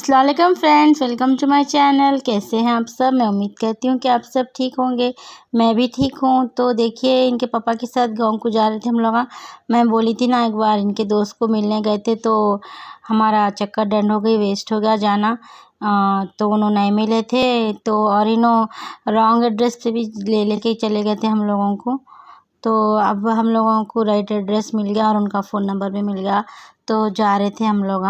अस्सलाम वालेकुम friends, welcome to my channel. कैसे हैं आप सब? मैं उम्मीद करती हूँ कि आप सब ठीक होंगे। मैं भी ठीक हूँ। तो देखिए, इनके पापा के साथ गाँव को जा रहे थे हम लोग। मैं बोली थी ना, एक बार इनके दोस्त को मिलने गए थे तो हमारा चक्कर डंड हो गई, वेस्ट हो गया जाना। तो उन्होंने नहीं मिले थे तो और इन्हों रॉन्ग एड्रेस पे भी ले लेके ही चले गए थे हम लोगों को। तो अब हम लोगों को राइट एड्रेस मिल गया और उनका फ़ोन नंबर भी मिल गया, तो जा रहे थे हम लोग।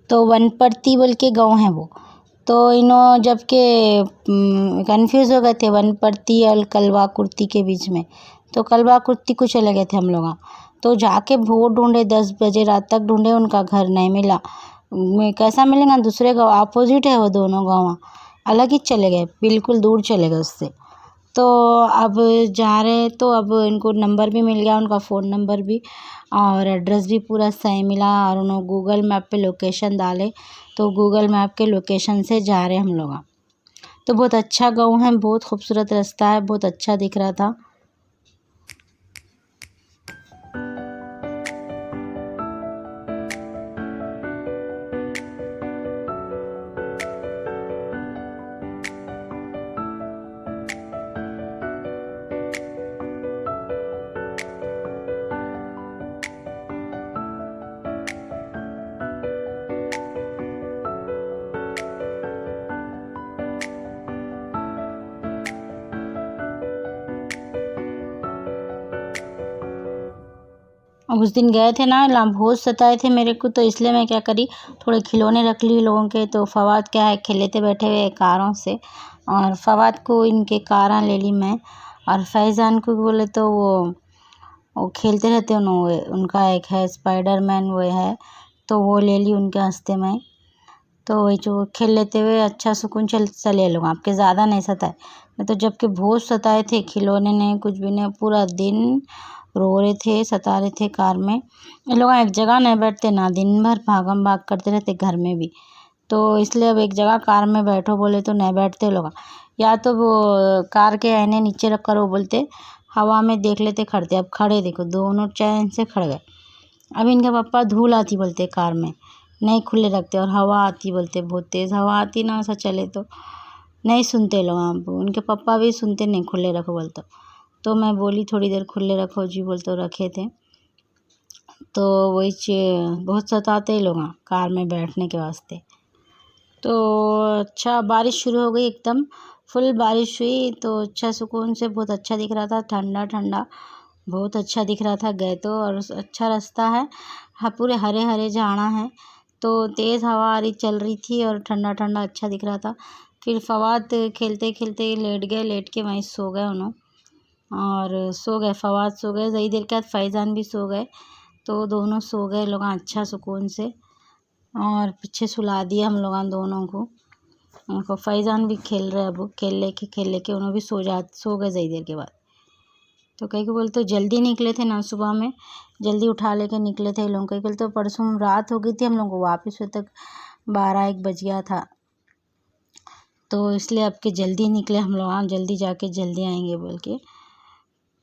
तो वनपर्ती बोल के गाँव है वो। तो इन्हों जब के कन्फ्यूज़ हो गए थे वनपर्ती और कलवा कुर्ती के बीच में, तो कलवा कुर्ती को चले गए थे हम लोग। तो जाके बहुत ढूंढे, 10 बजे रात तक ढूंढे, उनका घर नहीं मिला। कैसा मिलेगा, दूसरे गाँव अपोजिट है वो दोनों गाँव, अलग ही चले गए, बिल्कुल दूर चले गए उससे। तो अब जा रहे हैं तो अब इनको नंबर भी मिल गया, उनका फ़ोन नंबर भी, और एड्रेस भी पूरा सही मिला। और उन्होंने गूगल मैप पे लोकेशन डाले, तो गूगल मैप के लोकेशन से जा रहे हम लोग। तो बहुत अच्छा गाँव है, बहुत खूबसूरत रास्ता है, बहुत अच्छा दिख रहा था। अब उस दिन गए थे ना, बहुत सताए थे मेरे को, तो इसलिए मैं क्या करी, थोड़े खिलौने रख ली लोगों के। तो फवाद क्या है, खेले थे बैठे हुए कारों से, और फवाद को इनके कारां ले ली मैं। और फैज़ान को बोले तो वो खेलते रहते उनका एक है स्पाइडरमैन, वो है, तो वो ले ली उनके हंसते में। तो वही जो खेल लेते हुए अच्छा सुकून चले लोग, आपके ज़्यादा नहीं सताए। मैं तो जबकि बहुत सताए थे, खिलौने नहीं, कुछ भी नहीं, पूरा दिन रो रहे थे, सता रहे थे कार में। ये लोग एक जगह नहीं बैठते ना, दिन भर भागम भाग करते रहते घर में भी। तो इसलिए अब एक जगह कार में बैठो बोले तो नहीं बैठते लोग। या तो वो कार के आईने नीचे रख कर वो बोलते हवा में देख लेते खड़ते। अब खड़े देखो, दोनों चैन से खड़ गए। अब इनके पापा धूल आती बोलते कार में, नहीं खुले रखते, और हवा आती बोलते, बहुत तेज़ हवा आती ना, ऐसा चले नहीं सुनते लोग। आप उनके पापा भी सुनते नहीं, खुले रखो बोलते। तो मैं बोली थोड़ी देर खुले रखो जी, बोलते रखे थे। तो वही बहुत सताते हैं लोग कार में बैठने के वास्ते। तो अच्छा, बारिश शुरू हो गई, एकदम फुल बारिश हुई, तो अच्छा सुकून से, बहुत अच्छा दिख रहा था, ठंडा ठंडा, बहुत अच्छा दिख रहा था। गए तो, और अच्छा रास्ता है, हाँ, पूरे हरे हरे झाड़ा हैं। तो तेज़ हवा आ रही चल रही थी और ठंडा ठंडा अच्छा दिख रहा था। फिर फवाद खेलते खेलते लेट गए, लेट के वहीं सो गए उन्होंने, और सो गए, फवाद सो गए, ज़्यादा देर के बाद फैज़ान भी सो गए। तो दोनों सो गए लोग अच्छा सुकून से, और पीछे सुला दिया हम लोग दोनों को। उनको फैज़ान भी खेल रहे, अब खेल लेके उन्होंने भी सो गए ज़्यादा देर के बाद। तो कहीं को बोलते जल्दी निकले थे ना, सुबह में जल्दी उठा लेके निकले थे लोग। कहीं बोलते परसों रात हो गई थी हम लोग को वापस हुए तक, 12-1 बज गया था। तो इसलिए अब के जल्दी निकले हम लोग, जल्दी जाके जल्दी आएंगे बोल के।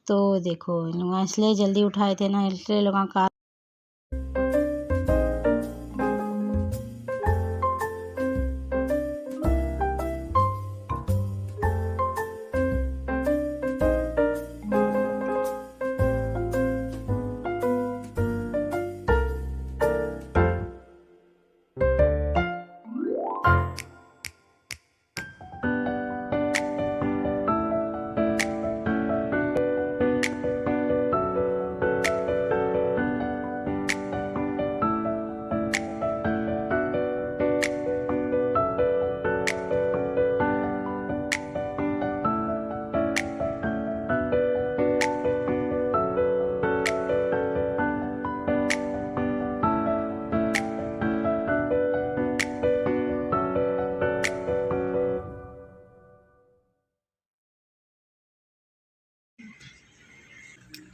तो देखो लोग इसलिए जल्दी उठाए थे ना, इसलिए लोग का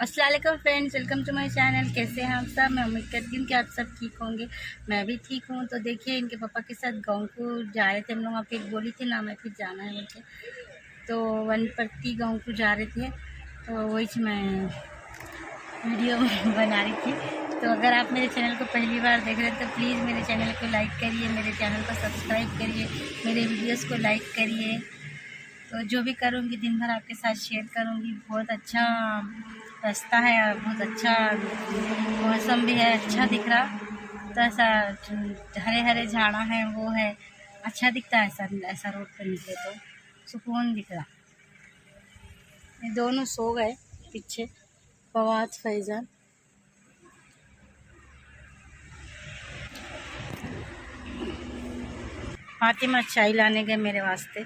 अस्सलाम वालेकुम friends, welcome to my channel. कैसे हैं आप सब? मैं उम्मीद करती हूँ कि आप सब ठीक होंगे। मैं भी ठीक हूँ। तो देखिए, इनके पापा के साथ गांव को जा रहे थे हम लोग। आप एक बोली थी ना, मैं फिर जाना है मुझे, तो वनपट्टी गांव को जा रहे थे। तो वही मैं वीडियो बना रही थी। तो अगर आप मेरे चैनल को पहली बार देख रहे हैं तो प्लीज़ मेरे चैनल को लाइक करिए, मेरे चैनल को सब्सक्राइब करिए, मेरे वीडियोज़ को लाइक करिए। तो जो भी करूँगी दिन भर आपके साथ शेयर करूँगी। बहुत अच्छा रास्ता है और बहुत अच्छा मौसम भी है, अच्छा दिख रहा। तो ऐसा हरे हरे झाड़ा हैं, वो है, अच्छा दिखता है। ऐसा ऐसा रोड पर निकले तो सुकून दिख रहा। ये दोनों सो गए पीछे, फवाद फैज़ान। फातिमा चाय लाने गए मेरे वास्ते,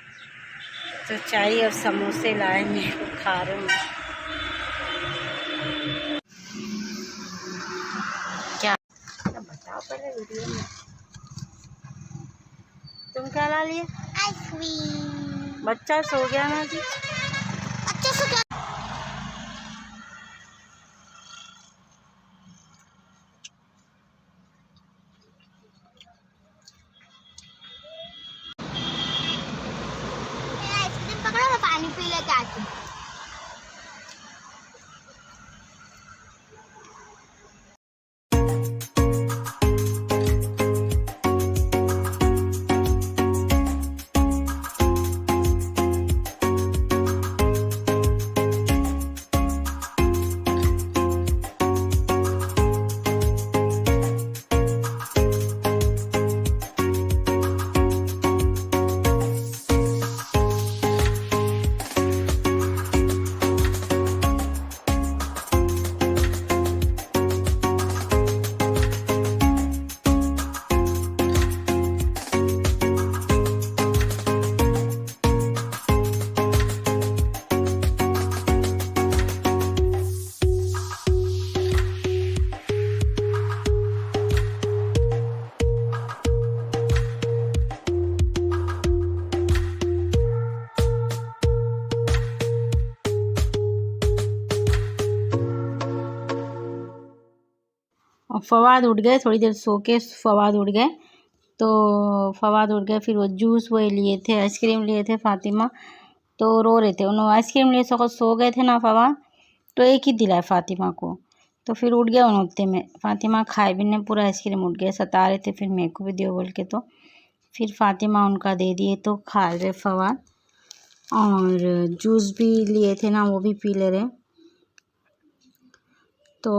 तो चाय और समोसे लाए, मैं खा रही हूँ। क्या बताओ पहले वीडियो में, तुम क्या ला लिए? आइसक्रीम। बच्चा सो गया ना जी? अच्छा सो गया। आइसक्रीम पकड़ो, मैं पानी पी लेके आती हूँ। और फवाद उठ गए, थोड़ी देर सो के फवाद उठ गए। तो फवाद उठ गए, फिर वो जूस वो लिए थे, आइसक्रीम लिए थे फातिमा, तो रो रहे थे। उन्होंने आइसक्रीम लिए सो गए थे ना फवाद, तो एक ही दिलाए फातिमा को। तो फिर उठ गया उठते में, फातिमा खाए भी नहीं पूरा आइसक्रीम, उठ गए, सता रहे थे फिर मेरे को भी दियो बोल के। तो फिर फातिमा उनका दे दिए, तो खा रहे फवाद। और जूस भी लिए थे ना, वो भी पी ले रहे। तो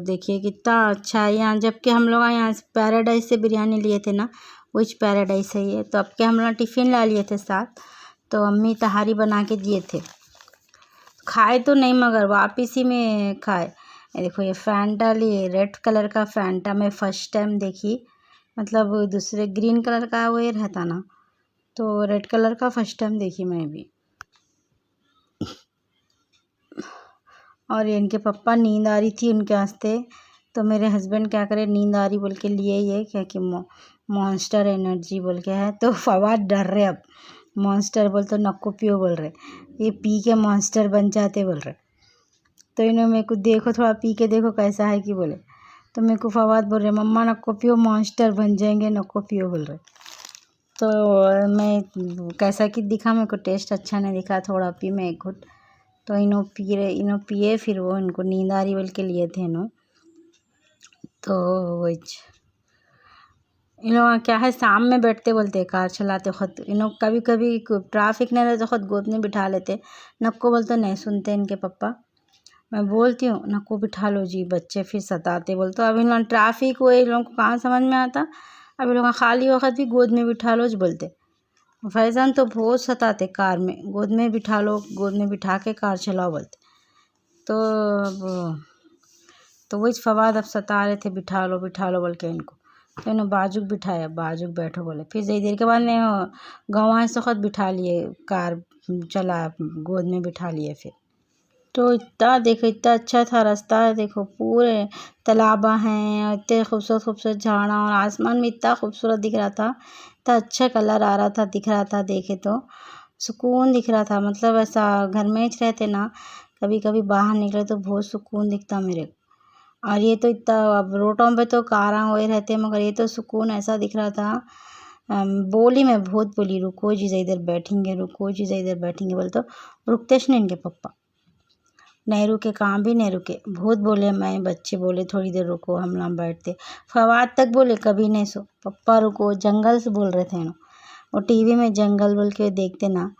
देखिए कितना अच्छा है यहाँ। जबकि हम लोग यहाँ पैराडाइज से बिरयानी लिए थे ना, वही पैराडाइज है ये। तो अब के हम लोग टिफ़िन ला लिए थे साथ, तो अम्मी तहारी बना के दिए थे। खाए तो नहीं, मगर वापिस ही में खाए। ये देखो, ये फैंटा लिए, रेड कलर का फैंटा मैं फ़र्स्ट टाइम देखी। मतलब दूसरे ग्रीन कलर का वो ये रहता ना, तो रेड कलर का फर्स्ट टाइम देखी मैं भी। और इनके पापा, नींद आ रही थी उनके वास्ते, तो मेरे हस्बैंड क्या करे, नींद आ रही बोल के लिए ये क्या कि मॉन्स्टर एनर्जी बोल के है। तो फवाद डर रहे, अब मॉन्स्टर बोल तो नक्को पियो बोल रहे, ये पी के मॉन्स्टर बन जाते बोल रहे। तो इन्होंने मेरे को देखो, थोड़ा पी के देखो कैसा है कि बोले। तो मेरे को फवाद बोल रहे, मम्मा नक्को पियो, मॉन्स्टर बन जाएंगे, नक्को पियो बोल रहे। तो मैं कैसा कि दिखा, मेरे को टेस्ट अच्छा नहीं दिखा, थोड़ा पी मैं एक घुट। तो इन्हों पिए, फिर वो इनको नींद आ रही बोल के लिए थे इन्हों। तो वही इन लोग क्या है, शाम में बैठते बोलते कार चलाते खुद। इन लोग कभी कभी ट्रैफिक नहीं रहते, खुद गोद में बिठा लेते। नक्को बोलते नहीं सुनते इनके पापा। मैं बोलती हूँ नक्को बिठा लो जी, बच्चे फिर सताते बोलते। अब इन लोग ट्रैफिक वो इन लोगों को कहाँ समझ में आता। अब इन लोग खाली वक्त भी गोद में बिठा लो जी बोलते। फैज़ान तो बहुत सताते, कार में गोद में बिठा लो, गोद में बिठा के कार चलाओ बोलते। तो वही फवाद अब सता रहे थे, बिठा लो बोल के इनको। तो इन्होंने बाजुक बिठाया, बाजुक बैठो बोले। फिर थोड़ी देर के बाद ने गाँव से खुद बिठा लिए, कार चला, गोद में बिठा लिए फिर। तो इतना देखो, इतना अच्छा था रास्ता है, देखो पूरे तालाबा हैं, इतने खूबसूरत खूबसूरत झाड़ा, और आसमान भी इतना खूबसूरत दिख रहा था, इतना अच्छा कलर आ रहा था, दिख रहा था, देखे तो सुकून दिख रहा था। मतलब ऐसा घर में ही रहते ना, कभी कभी बाहर निकले तो बहुत सुकून दिखता मेरे को। और ये तो इतना, अब रोडों पे तो कारां हुए रहते हैं, मगर ये तो सुकून ऐसा दिख रहा था। बोली मैं बहुत बोली, रुको जीजा इधर बैठेंगे, रुको जीजा इधर बैठेंगे, बोले तो रुकते नहीं इनके पप्पा, नहीं रुके, कहाँ भी नहीं रुके। बहुत बोले मैं, बच्चे बोले थोड़ी देर रुको, हम ना बैठते। फवाद तक बोले कभी नहीं सो, पप्पा रुको, जंगल से बोल रहे थे ना, वो टीवी में जंगल बोल के देखते ना,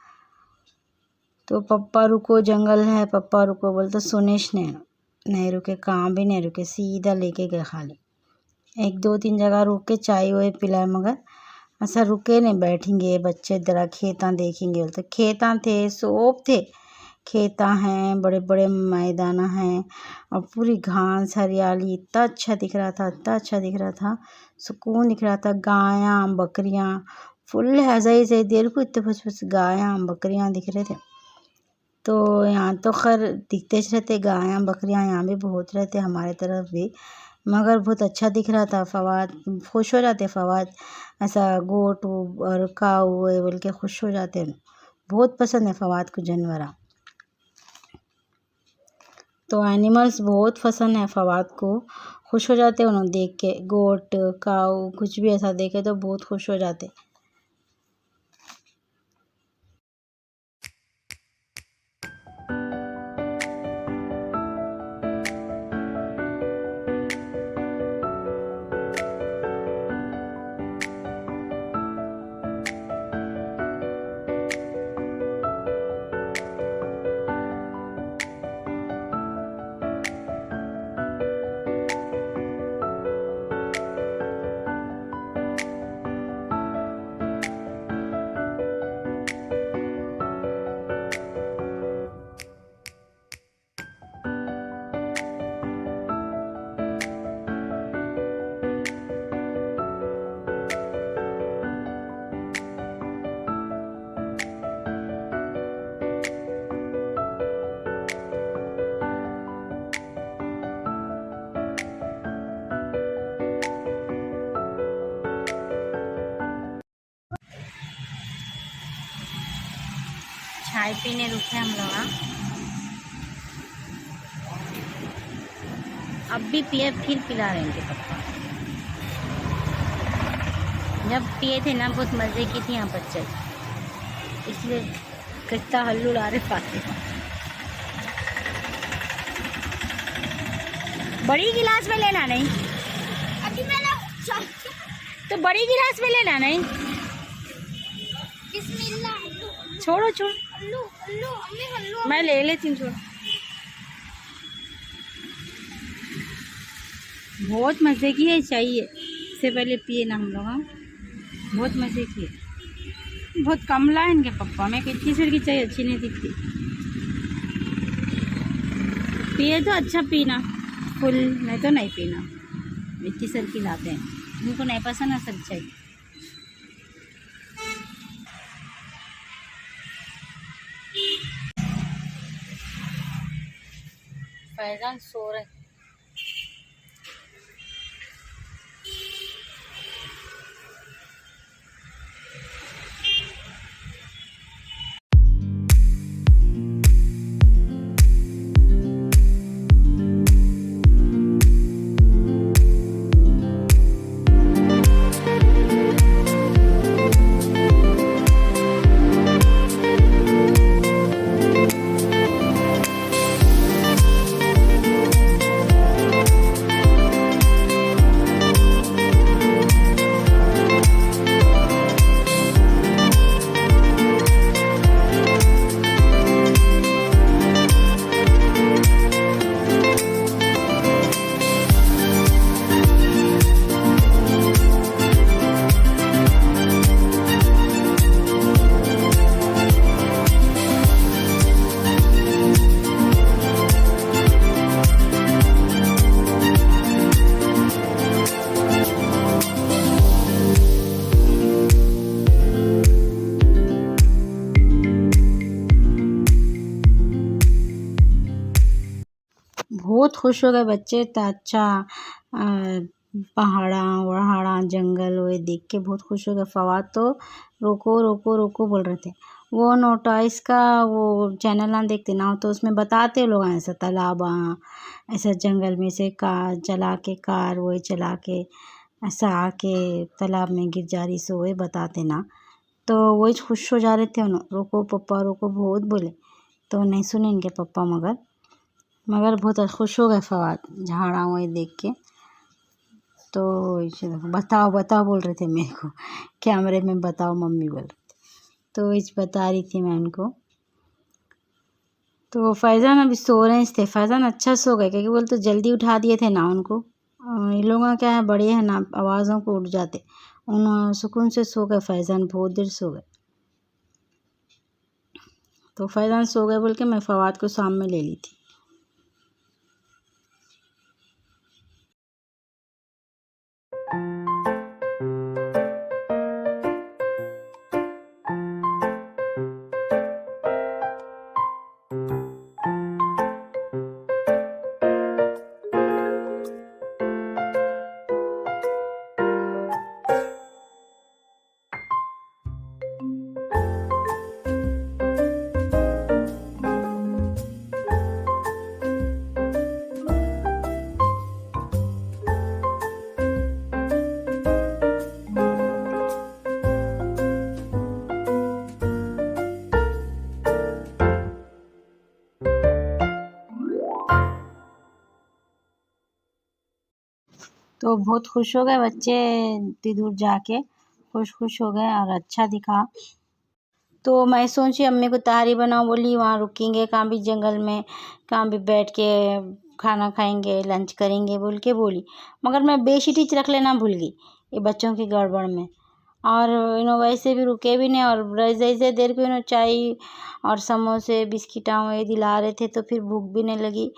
तो पप्पा रुको जंगल है, पप्पा रुको, बोले तो सुनेश नहीं रुके, कहाँ भी नहीं रुके, सीधा लेके गए खाली। 1-2-3 जगह रुक के चाय वाय पिलाए, मगर ऐसा रुके नहीं, बैठेंगे बच्चे जरा खेता देखेंगे, बोलते खेता थे, सोप थे, खेता हैं, बड़े बड़े मैदान हैं, और पूरी घास हरियाली, इतना अच्छा दिख रहा था, इतना अच्छा दिख रहा था, सुकून दिख रहा था। गायां बकरियां फुल है, सही सही देर को इतने बस गायां बकरियां दिख रहे थे। तो यहाँ तो खैर दिखते रहते गायां बकरियां, यहाँ भी बहुत रहते हमारे तरफ भी, मगर बहुत अच्छा दिख रहा था। फवाद खुश हो जाते, फवाद ऐसा गोट और काऊ बोल के खुश हो जाते हैं, बहुत पसंद है फवाद को जानवर। तो एनिमल्स बहुत पसंद है फवाद को, खुश हो जाते हैं उन्हें देख के, गोट काऊ कुछ भी ऐसा देखे तो बहुत खुश हो जाते। चाय पीने रुके हम लोग, अब भी पिए, फिर पिला रहे इनके पप्पा। जब पिए थे ना बहुत मज़े की थी यहाँ बच्चे, इसलिए कितना हल्लू ला रहे पाते। बड़ी गिलास में लेना नहीं, अभी मैंने तो बड़ी गिलास में लेना नहीं, बिस्मिल्लाह। छोड़ो छोड़ो, हल्लू हल्लू अम्मी हल्लू। मैं ले लेती हूँ, छोड़ो। बहुत मज़े की है चाहिए, इससे पहले पिए ना हम लोग, हाँ बहुत मज़े किए। बहुत कम लाए इनके पप्पा, मैं कितनी सर की चाहिए अच्छी नहीं दिखती। पिए तो अच्छा पीना फुल, नहीं तो नहीं पीना, इतनी सर की लाते हैं, उनको नहीं पसंद है सर चाहिए। फैजान सो रहे। बहुत खुश हो गए बच्चे, तो अच्छा पहाड़ा वहाड़ा जंगल वो देख के बहुत खुश हो गए। फवाद तो रोको रोको रोको बोल रहे थे, वो नोटाइस का वो चैनल ना देखते ना, तो उसमें बताते लोग ऐसा तालाब ऐसा जंगल में से कार चला के, कार वही चला के ऐसा आके तालाब में गिर जा रही, सो वही बताते ना। तो वही खुश हो जा रहे थे उन्होंने, रोको पप्पा रोको बहुत बोले, तो नहीं सुने इनके पप्पा, मगर बहुत खुश हो गए फवाद झाड़ा वही देख के। तो बताओ बताओ बोल रहे थे मेरे को, कैमरे में बताओ मम्मी बोल रहे थे, तो इस बता रही थी मैं उनको। तो फैज़ान अभी सो रहे थे, फैज़ान अच्छा सो गए क्योंकि बोल तो जल्दी उठा दिए थे ना उनको। इन लोगों का क्या है, बड़े हैं ना, आवाज़ों को उठ जाते, उन सुकून से सो गए फैज़ान, बहुत देर सो गए। तो फैज़ान सो गए बोल के मैं फवाद को शाम में ले ली थी। तो बहुत खुश हो गए बच्चे, इतनी दूर जाके खुश हो गए और अच्छा दिखा। तो मैं सोची अम्मी को तहारी बनाओ, बोली वहाँ रुकेंगे कहाँ भी जंगल में, कहाँ भी बैठ के खाना खाएंगे, लंच करेंगे बोल के बोली, मगर मैं बेशीटीच रख लेना भूल गई ये बच्चों की गड़बड़ में। और वैसे भी रुके भी नहीं, और जैसे देर को चाय और समोसे बिस्किटा वही दिला रहे थे, तो फिर भूख भी नहीं लगी।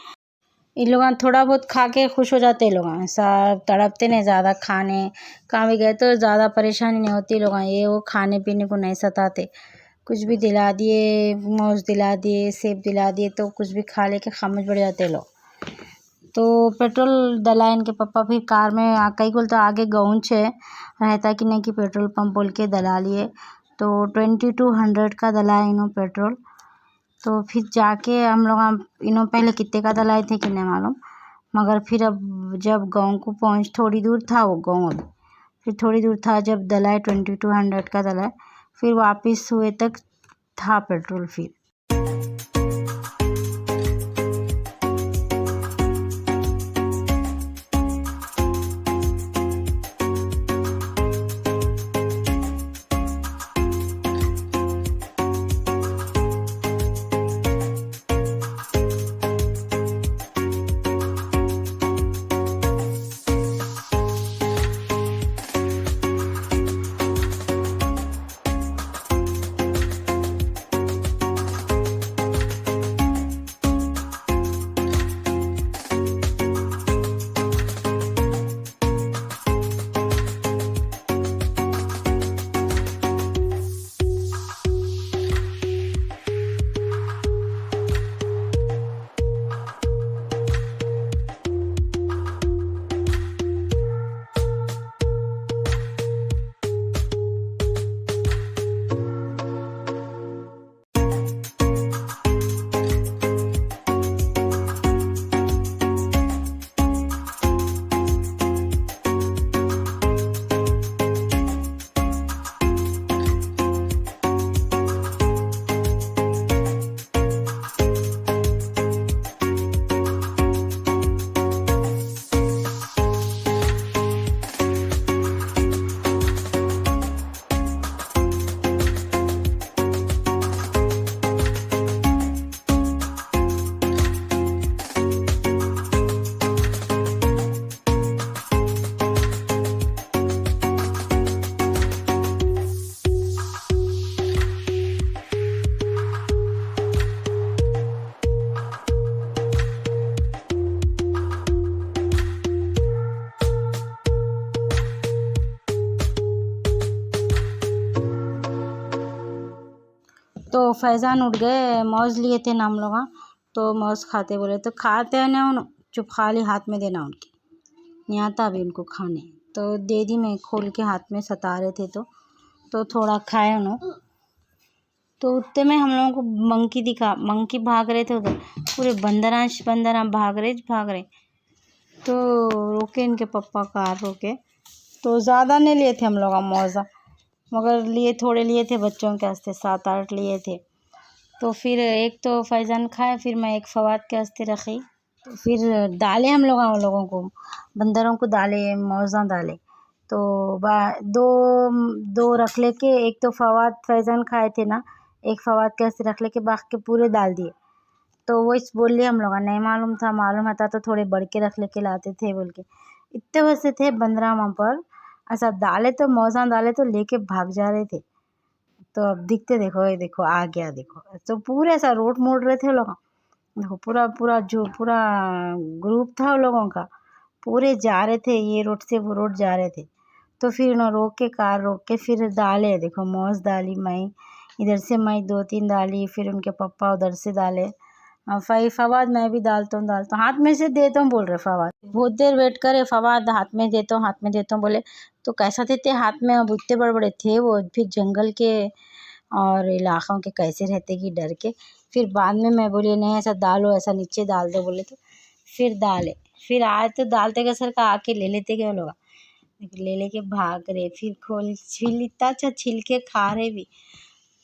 इन लोग थोड़ा बहुत खा के खुश हो जाते हैं, लोग सब तड़पते नहीं ज़्यादा, खाने कहाँ भी गए तो ज़्यादा परेशानी नहीं होती, लोग ये वो खाने पीने को नहीं सताते, कुछ भी दिला दिए, मोज दिला दिए, सेब दिला दिए, तो कुछ भी खा लेके खामोश बढ़ जाते लोग। तो पेट्रोल डला इनके पापा, फिर कार में कई बोल तो आगे गाँव है रहता कि नहीं कि पेट्रोल पंप बोल के दला लिए, तो 2200 का दलाए इन्हों पेट्रोल। तो फिर जाके हम लोग पहले कितने का दलाए थे कि नहीं मालूम, मगर फिर अब जब गाँव को थोड़ी दूर था वो गाँव, अभी फिर थोड़ी दूर था जब दलाए 2200 का दलाए, फिर वापस हुए तक था पेट्रोल फिर। तो फैज़ान उठ गए, मौज लिए थे ना हम लोग, तो मौज खाते बोले, तो खाते हैं ना उन चुप, खाली हाथ में देना उनके, नहीं आता अभी उनको खाने, तो दे दी मैं खोल के हाथ में, सता रहे थे तो थोड़ा खाए उन्होंने। तो उतने में हम लोगों को मंकी दिखा, मंकी भाग रहे थे उधर, पूरे बंदरांश भाग रहे। तो रोके इनके पप्पा कार रोके, तो ज़्यादा नहीं लिए थे हम लोग मौज़ा, मगर लिए थे बच्चों के वास्ते, 7-8 लिए थे। तो फिर एक तो फैज़ान खाए, फिर मैं एक फवाद के वास्ते रखी। तो फिर डाले हम लोगों को, बंदरों को डाले, मौज़ा डाले। तो दो रख लेके, एक तो फवाद फैज़ान खाए थे ना, एक फवाद के वास्ते रख लेके बाकी के पूरे डाल दिए। तो वो इस बोल लिए हम लोग, नहीं मालूम था, मालूम था तो थोड़े बढ़ के रख लेके लाते थे बोल के। इतने वैसे थे 15 वहाँ पर, ऐसा डाले तो मौज़ा डाले तो लेके भाग जा रहे थे। तो अब दिखते देखो, ये देखो आ गया देखो, तो पूरे ऐसा रोड मोड़ रहे थे लोग, देखो पूरा ग्रुप था उन लोगों का, पूरे जा रहे थे, ये रोड से वो रोड जा रहे थे। तो फिर उन्होंने कार रोक के फिर डाले, देखो मौज डाली, मैं इधर से मैं 2-3 डाली, फिर उनके पापा उधर से डाले। फवाद मैं भी डालता हूँ, हाथ में से देता हूँ बोल रहे फवाद, बहुत देर वेट करे, फवाद हाथ में देता हूँ बोले। तो कैसा देते हाथ में, अब इतने बड़े बड़े थे वो, फिर जंगल के और इलाकों के कैसे रहते कि डर के। फिर बाद में मैं बोली नहीं ऐसा डालो, ऐसा नीचे डाल दो बोले, तो फिर डाले। फिर आए तो डालते का सर का आके ले लेते क्या लोग, ले लेके भाग रहे, फिर इतना अच्छा छिल के खा रहे भी,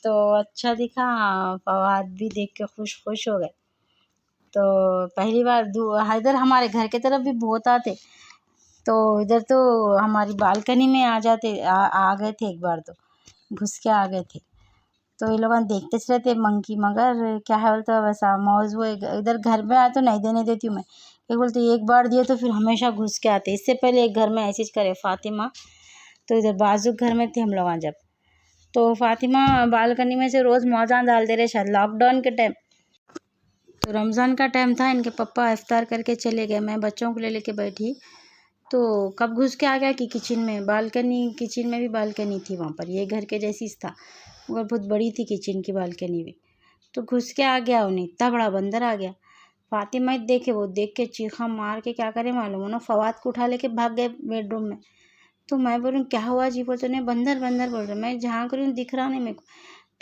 तो अच्छा दिखा। फवाद भी देख के खुश हो गए। तो पहली बार इधर हमारे घर के तरफ भी बहुत आते, तो इधर तो हमारी बालकनी में आ गए थे, एक बार तो घुस के आ गए थे। तो ये लोग देखते रहते मंकी, मगर क्या है बोलते वैसा मौज, वो इधर घर में आए तो नहीं देने देती हूँ मैं, एक बोलते एक बार दिए तो फिर हमेशा घुस के आते। इससे पहले एक घर में ऐसे ही करे फातिमा, तो इधर बाजू घर में थे हम लोग जब, तो फातिमा बालकनी में से रोज़ मौजा डाल दे रहे, शायद लॉकडाउन के टाइम, तो रमज़ान का टाइम था, इनके पापा इफ्तार करके चले गए, मैं बच्चों को ले लेके बैठी, तो कब घुस के आ गया कि किचन में, किचन में भी बालकनी थी वहाँ पर, ये घर के जैसी था, मगर बहुत बड़ी थी किचन की बालकनी भी। तो घुस के आ गया, उन्हें इतना बड़ा बंदर आ गया। फातिमा देखे, वो देख के चीखा मार के क्या करे मालूम, उन्होंने फवाद को उठा लेके भाग गए बेडरूम में। तो मैं बोलूँ क्या हुआ जी, बोलते नहीं बंदर बोल रहे, मैं झाँक रही हूँ दिख रहा नहीं मेरे को,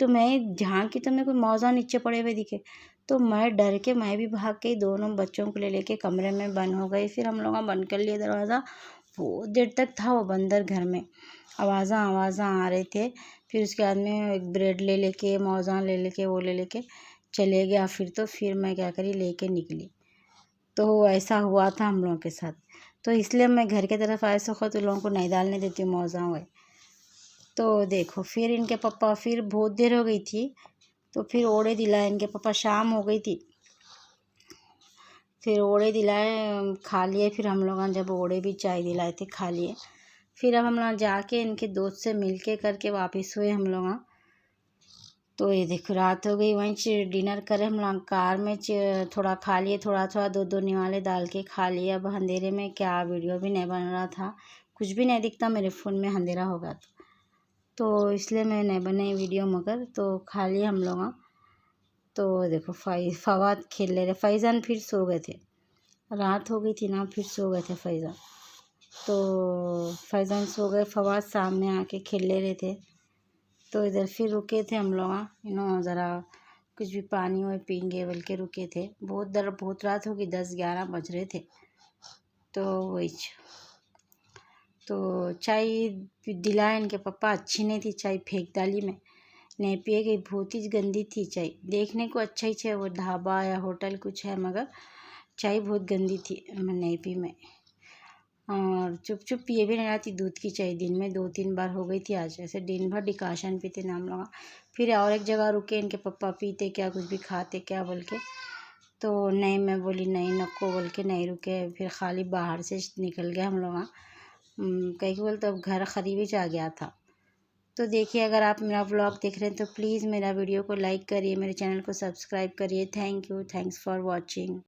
तो मैं झाँकी तो मेरे को मौजा नीचे पड़े हुए दिखे, तो मैं डर के मैं भी भाग के दोनों बच्चों को ले लेके कमरे में बंद हो गई। फिर हम लोग बंद कर लिए दरवाज़ा, बहुत देर तक था वो बंदर घर में, आवाज़ा आ रहे थे। फिर उसके बाद में एक ब्रेड ले लेके, मौजा ले लेके, वो ले लेके चले गया। फिर मैं क्या करी, लेके निकली। तो ऐसा हुआ था हम लोगों के साथ, तो इसलिए मैं घर के तरफ आए सको तो लोगों को नहीं डालने देती हूँ मौजा हुए। तो देखो फिर इनके पापा, फिर बहुत देर हो गई थी, तो फिर ओढ़े दिलाए इनके पापा, शाम हो गई थी, फिर ओढ़े दिलाए, खा लिए। फिर हम लोग जब ओढ़े भी चाय दिलाए थे, खा लिए। फिर अब हम लोग जाके इनके दोस्त से मिलके करके वापस हुए हम लोग। तो ये देखो रात हो गई, वहीं डिनर करे हम लोग कार में, थोड़ा खा लिए, थोड़ा दो निवाले डाल के खा लिए। अब अंधेरे में क्या वीडियो भी नहीं बन रहा था, कुछ भी नहीं दिखता मेरे फ़ोन में, अंधेरा होगा तो इसलिए मैं नहीं बनाई वीडियो, मगर तो खा लिए हम लोग। तो देखो फवाद खेल ले रहे, फैज़ान फिर सो गए थे, रात हो गई थी ना, फिर सो गए थे फैज़ान। तो फैज़ान सो गए, फवाद सामने आके खेल ले रहे थे। तो इधर फिर रुके थे हम लोग, ज़रा कुछ भी पानी वानी पीएंगे बोल के रुके थे। बहुत रात हो गई, 10-11 बज रहे थे। तो वही तो चाय दिलाए इनके पापा, अच्छी नहीं थी चाय, फेंक डाली मैं, नहीं पिए गई, बहुत ही गंदी थी चाय। देखने को अच्छा ही है, वो ढाबा या होटल कुछ है, मगर चाय बहुत गंदी थी, मैं नहीं पी मैं। और चुप पिए भी नहीं आती दूध की चाय, दिन में 2-3 बार हो गई थी आज, ऐसे दिन भर डिकाशन पीते ना हम लोग। फिर और एक जगह रुके, इनके पापा पीते क्या, कुछ भी खाते क्या बोल के, तो नहीं, मैं बोली नहीं नको बोल के नहीं रुके। फिर खाली बाहर से निकल गए हम लोग, कहीं के बोलते अब घर करीब ही आ गया था। तो देखिए, अगर आप मेरा व्लॉग देख रहे हैं तो प्लीज़ मेरा वीडियो को लाइक करिए, मेरे चैनल को सब्सक्राइब करिए। Thank you, thanks for watching.